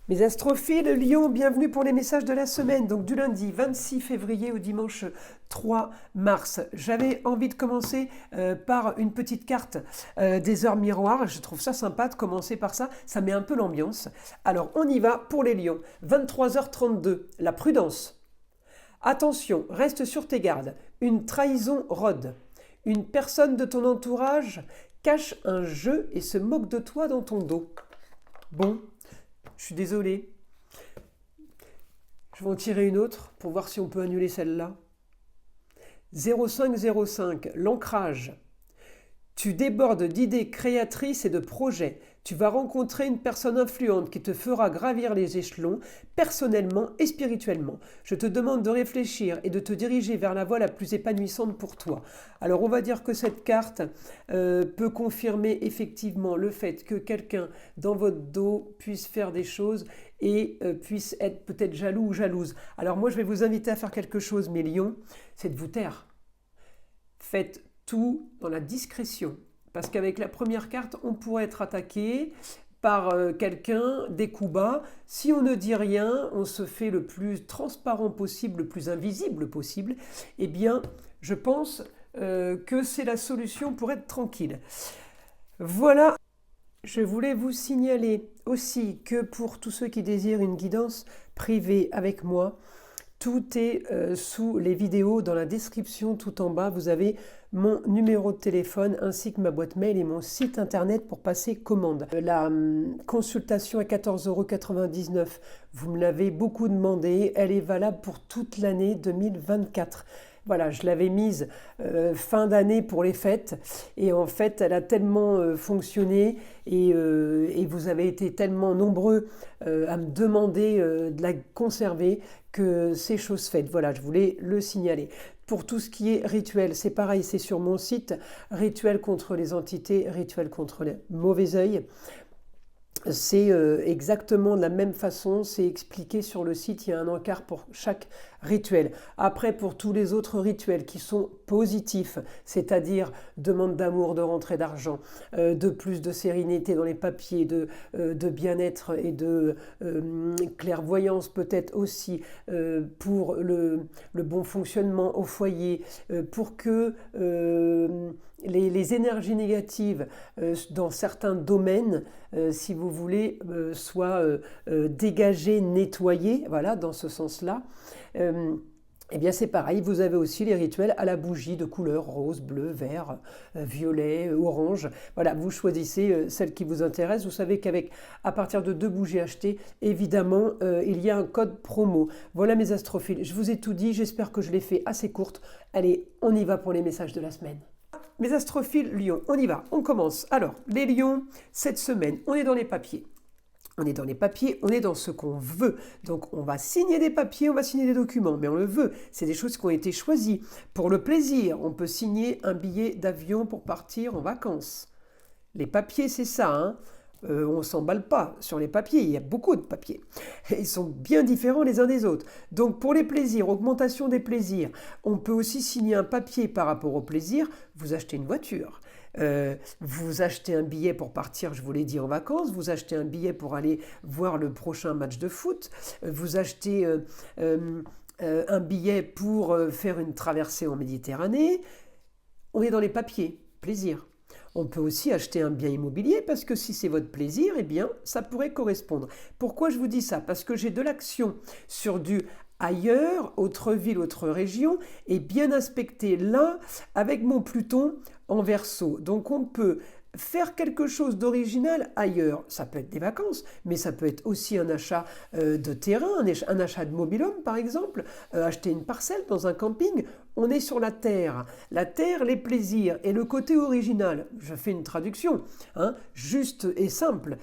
Mes astrophiles, Lion, bienvenue pour les messages de la semaine, donc du lundi 26 février au dimanche 3 mars. J'avais envie de commencer par une petite carte des heures miroirs. Je trouve ça sympa de commencer par ça, ça met un peu l'ambiance. Alors on y va pour les lions. 23h32, la prudence. Attention, reste sur tes gardes. Une trahison rôde. Une personne de ton entourage cache un jeu et se moque de toi dans ton dos. Bon, je suis désolé. Je vais en tirer une autre pour voir si on peut annuler celle-là. 0505, l'ancrage. Tu débordes d'idées créatrices et de projets. Tu vas rencontrer une personne influente qui te fera gravir les échelons, personnellement et spirituellement. Je te demande de réfléchir et de te diriger vers la voie la plus épanouissante pour toi. Alors on va dire que cette carte peut confirmer effectivement le fait que quelqu'un dans votre dos puisse faire des choses et puisse être peut-être jaloux ou jalouse. Alors moi je vais vous inviter à faire quelque chose, mes lions, c'est de vous taire. Faites tout dans la discrétion. Parce qu'avec la première carte, on pourrait être attaqué par quelqu'un, des coups bas. Si on ne dit rien, on se fait le plus transparent possible, le plus invisible possible. Eh bien, je pense que c'est la solution pour être tranquille. Voilà. Je voulais vous signaler aussi que pour tous ceux qui désirent une guidance privée avec moi, tout est sous les vidéos, dans la description tout en bas. Vous avez mon numéro de téléphone ainsi que ma boîte mail et mon site internet pour passer commande. La consultation à 14,99 €, vous me l'avez beaucoup demandé. Elle est valable pour toute l'année 2024. Voilà, je l'avais mise fin d'année pour les fêtes et en fait elle a tellement fonctionné et vous avez été tellement nombreux à me demander de la conserver que c'est chose faite. Voilà, je voulais le signaler. Pour tout ce qui est rituel, c'est pareil, c'est sur mon site, rituel contre les entités, rituel contre les mauvais œil. C'est exactement de la même façon, c'est expliqué sur le site, il y a un encart pour chaque rituel. Après, pour tous les autres rituels qui sont positifs, c'est-à-dire demande d'amour, de rentrée d'argent, de plus de sérénité dans les papiers, de bien-être et de clairvoyance peut-être aussi, pour le bon fonctionnement au foyer, pour que les énergies négatives dans certains domaines, si vous voulez, soient dégagées, nettoyées, voilà, dans ce sens-là. Eh bien c'est pareil, vous avez aussi les rituels à la bougie de couleur rose, bleu, vert, violet, orange. Voilà, vous choisissez celle qui vous intéresse. Vous savez à partir de 2 bougies achetées, évidemment, il y a un code promo. Voilà mes astrophiles, je vous ai tout dit, j'espère que je l'ai fait assez courte. Allez, on y va pour les messages de la semaine. Mes astrophiles Lions, on y va, on commence. Alors, les Lions, cette semaine, on est dans les papiers. On est dans les papiers, on est dans ce qu'on veut. Donc on va signer des papiers, on va signer des documents, mais on le veut. C'est des choses qui ont été choisies. Pour le plaisir, on peut signer un billet d'avion pour partir en vacances. Les papiers, c'est ça, hein. On ne s'emballe pas sur les papiers, il y a beaucoup de papiers. Ils sont bien différents les uns des autres. Donc pour les plaisirs, augmentation des plaisirs, on peut aussi signer un papier par rapport au plaisir. Vous achetez une voiture. Vous achetez un billet pour partir, je vous l'ai dit, en vacances, vous achetez un billet pour aller voir le prochain match de foot, vous achetez un billet pour faire une traversée en Méditerranée. On est dans les papiers, plaisir. On peut aussi acheter un bien immobilier parce que si c'est votre plaisir, eh bien, ça pourrait correspondre. Pourquoi je vous dis ça? Parce que j'ai de l'action sur du ailleurs, autre ville, autre région, et bien aspecté là avec mon Pluton en Verseau. Donc on peut faire quelque chose d'original ailleurs. Ça peut être des vacances, mais ça peut être aussi un achat de terrain, un achat de mobil-home par exemple, acheter une parcelle dans un camping. On est sur la terre, les plaisirs et le côté original. Je fais une traduction, hein, juste et simple.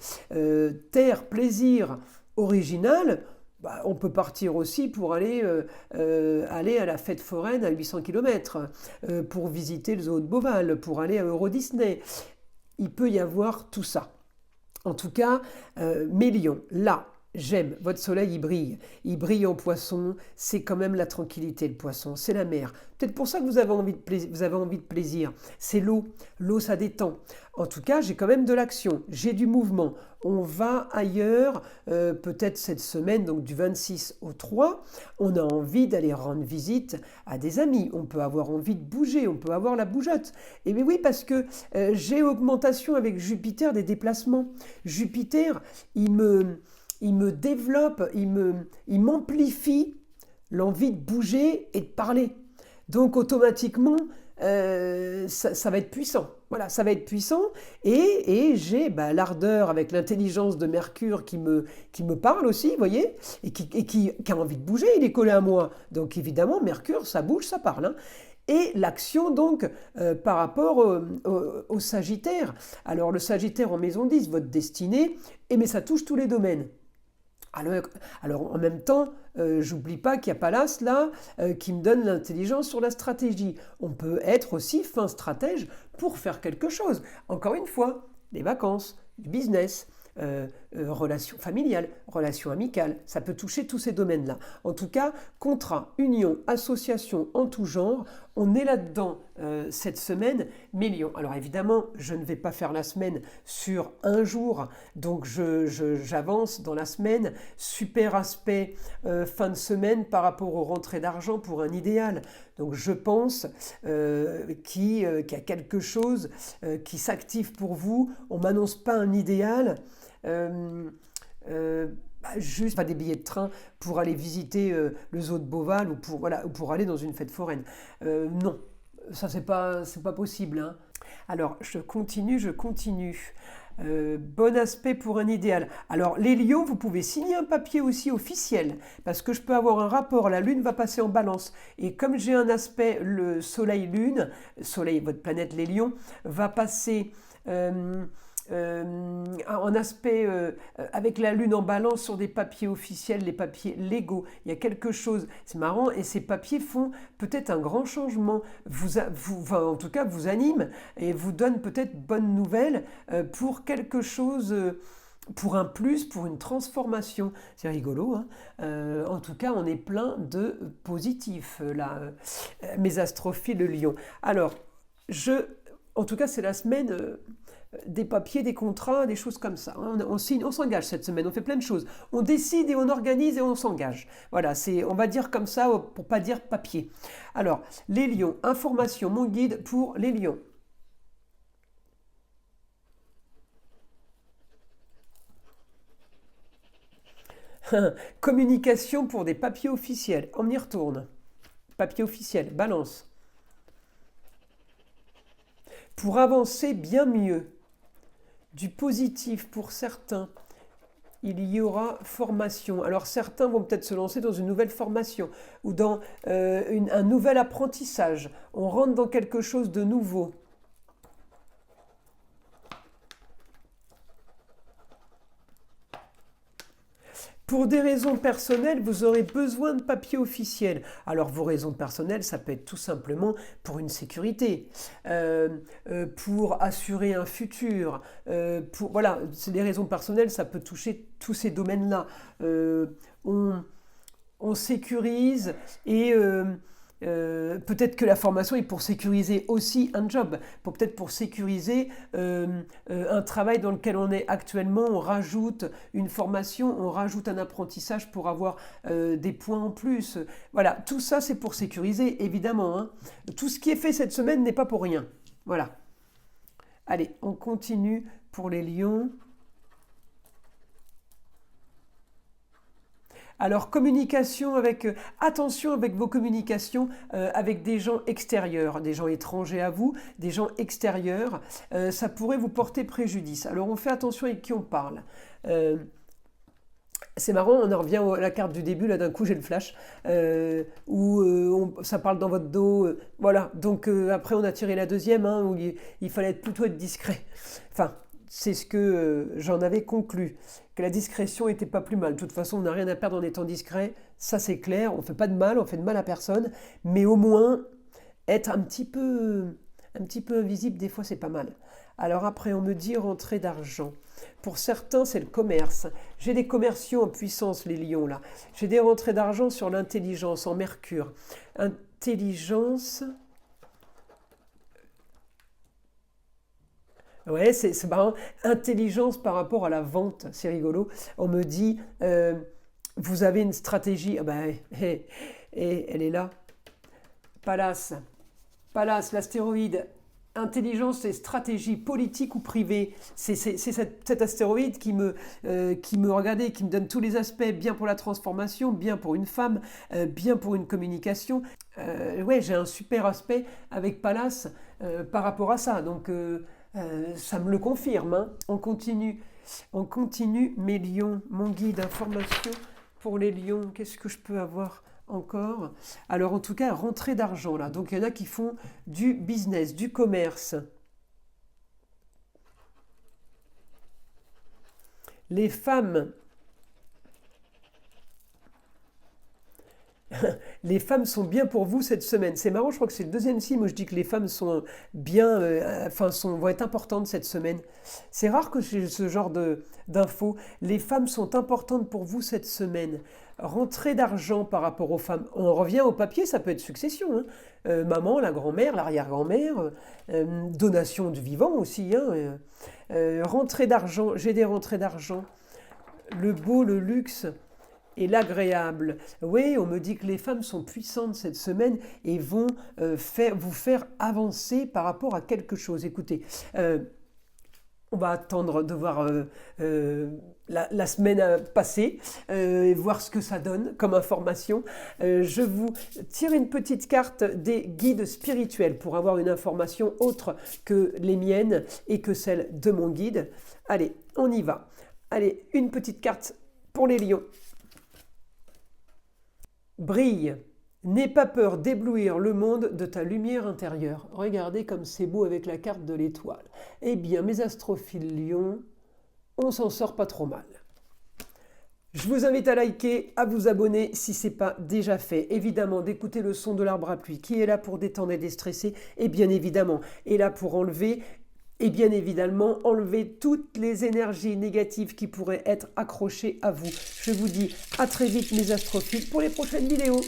Terre, plaisir, original. Bah, on peut partir aussi pour aller à la fête foraine à 800 km, pour visiter le zoo de Beauval, pour aller à Euro Disney. Il peut y avoir tout ça. En tout cas, mes lions, là, J'aime, votre soleil, il brille. Il brille en poisson, c'est quand même la tranquillité, le poisson, c'est la mer. Peut-être pour ça que vous avez envie de plaisir. C'est l'eau. L'eau, ça détend. En tout cas, j'ai quand même de l'action, j'ai du mouvement. On va ailleurs, peut-être cette semaine, donc du 26 au 3, on a envie d'aller rendre visite à des amis. On peut avoir envie de bouger, on peut avoir la bougeotte. Et bien oui, parce que j'ai augmentation avec Jupiter des déplacements. Jupiter, il me développe, il m'amplifie l'envie de bouger et de parler. Donc automatiquement, ça va être puissant. Voilà, ça va être puissant et j'ai l'ardeur avec l'intelligence de Mercure qui me parle aussi, vous voyez, et qui a envie de bouger, il est collé à moi. Donc évidemment, Mercure, ça bouge, ça parle, hein. Et l'action donc par rapport au Sagittaire. Alors le Sagittaire en maison 10, votre destinée, mais ça touche tous les domaines. Alors en même temps, j'oublie pas qu'il y a Pallas là qui me donne l'intelligence sur la stratégie. On peut être aussi fin stratège pour faire quelque chose. Encore une fois, des vacances, du business, relations familiales, relations amicales, ça peut toucher tous ces domaines-là. En tout cas, contrat, union, association en tout genre, on est là-dedans cette semaine, millions. Alors évidemment, je ne vais pas faire la semaine sur un jour, donc j'avance dans la semaine. Super aspect fin de semaine par rapport aux rentrées d'argent pour un idéal. Donc je pense qu'il y a quelque chose qui s'active pour vous. On ne m'annonce pas un idéal. Juste pas des billets de train pour aller visiter le zoo de Beauval ou pour aller dans une fête foraine. Non, ça c'est pas possible, hein. Alors je continue. Bon aspect pour un idéal. Alors les lions, vous pouvez signer un papier aussi officiel, parce que je peux avoir un rapport, la lune va passer en balance, et comme j'ai un aspect, le soleil-lune, soleil, votre planète les lions, va passer en aspect avec la lune en balance sur des papiers officiels, les papiers légaux. Il y a quelque chose, c'est marrant, et ces papiers font peut-être un grand changement, en tout cas vous animent et vous donnent peut-être bonnes nouvelles pour quelque chose. Pour un plus, pour une transformation. C'est rigolo, hein. En tout cas, on est plein de positifs, là, mes astrophiles de Lion. Alors, en tout cas, c'est la semaine des papiers, des contrats, des choses comme ça. On signe, on s'engage cette semaine, on fait plein de choses. On décide et on organise et on s'engage. Voilà, on va dire comme ça pour pas dire papier. Alors, les lions, information, mon guide pour les lions. Communication pour des papiers officiels. On y retourne. Papier officiel, balance. Pour avancer bien mieux. Du positif pour certains. Il y aura formation. Alors certains vont peut-être se lancer dans une nouvelle formation ou dans un nouvel apprentissage. On rentre dans quelque chose de nouveau. Pour des raisons personnelles, vous aurez besoin de papier officiel. Alors vos raisons personnelles, ça peut être tout simplement pour une sécurité, pour assurer un futur. Voilà, c'est des raisons personnelles, ça peut toucher tous ces domaines-là. On sécurise et peut-être que la formation est pour sécuriser aussi un job, peut-être pour sécuriser un travail dans lequel on est actuellement, on rajoute une formation, on rajoute un apprentissage pour avoir des points en plus. Voilà, tout ça c'est pour sécuriser, évidemment, hein. Tout ce qui est fait cette semaine n'est pas pour rien. Voilà. Allez, on continue pour les lions. Alors communication attention avec vos communications avec des gens extérieurs, des gens étrangers à vous, des gens extérieurs, ça pourrait vous porter préjudice. Alors on fait attention avec qui on parle. C'est marrant, on en revient à la carte du début, là d'un coup j'ai le flash, où ça parle dans votre dos, voilà. Donc après on a tiré la deuxième, hein, où il fallait plutôt être discret. Enfin, c'est ce que j'en avais conclu, que la discrétion n'était pas plus mal. De toute façon, on n'a rien à perdre en étant discret, ça c'est clair, on ne fait pas de mal, on fait de mal à personne, mais au moins, être un petit peu invisible, des fois c'est pas mal. Alors après, on me dit rentrée d'argent. Pour certains, c'est le commerce. J'ai des commerciaux en puissance, les lions, là. J'ai des rentrées d'argent sur l'intelligence, en Mercure. Intelligence... Ouais, c'est marrant. Intelligence par rapport à la vente, c'est rigolo. On me dit, vous avez une stratégie. Ah ben, elle est là. Pallas, Pallas, l'astéroïde. Intelligence et stratégie politique ou privée. C'est cet astéroïde regardez, qui me donne tous les aspects, bien pour la transformation, bien pour une femme, bien pour une communication. Ouais, j'ai un super aspect avec Pallas par rapport à ça. Donc, ça me le confirme, hein. On continue, mes lions, mon guide information pour les lions. Qu'est-ce que je peux avoir encore? Alors en tout cas, rentrée d'argent là. Donc il y en a qui font du business, du commerce. Les femmes... Les femmes sont bien pour vous cette semaine. C'est marrant, je crois que c'est le deuxième signe où je dis que les femmes sont bien, vont être importantes cette semaine. C'est rare que j'ai ce genre d'infos. Les femmes sont importantes pour vous cette semaine. Rentrée d'argent par rapport aux femmes. On revient au papier, ça peut être succession, hein. Maman, la grand-mère, l'arrière-grand-mère, donation de vivant aussi, hein. Rentrée d'argent, j'ai des rentrées d'argent. Le beau, le luxe et l'agréable. Oui, on me dit que les femmes sont puissantes cette semaine et vont vous faire avancer par rapport à quelque chose. Écoutez, on va attendre de voir la semaine passée et voir ce que ça donne comme information. Je vous tire une petite carte des guides spirituels pour avoir une information autre que les miennes et que celle de mon guide. Allez, on y va. Allez, une petite carte pour les lions. Brille, n'aie pas peur d'éblouir le monde de ta lumière intérieure. Regardez comme c'est beau avec la carte de l'étoile. Eh bien, mes astrophiles lions, on s'en sort pas trop mal. Je vous invite à liker, à vous abonner si ce n'est pas déjà fait. Évidemment, d'écouter le son de l'arbre à pluie qui est là pour détendre et déstresser et bien évidemment est là pour enlever et bien évidemment enlever toutes les énergies négatives qui pourraient être accrochées à vous. Je vous dis à très vite mes astrophiles pour les prochaines vidéos.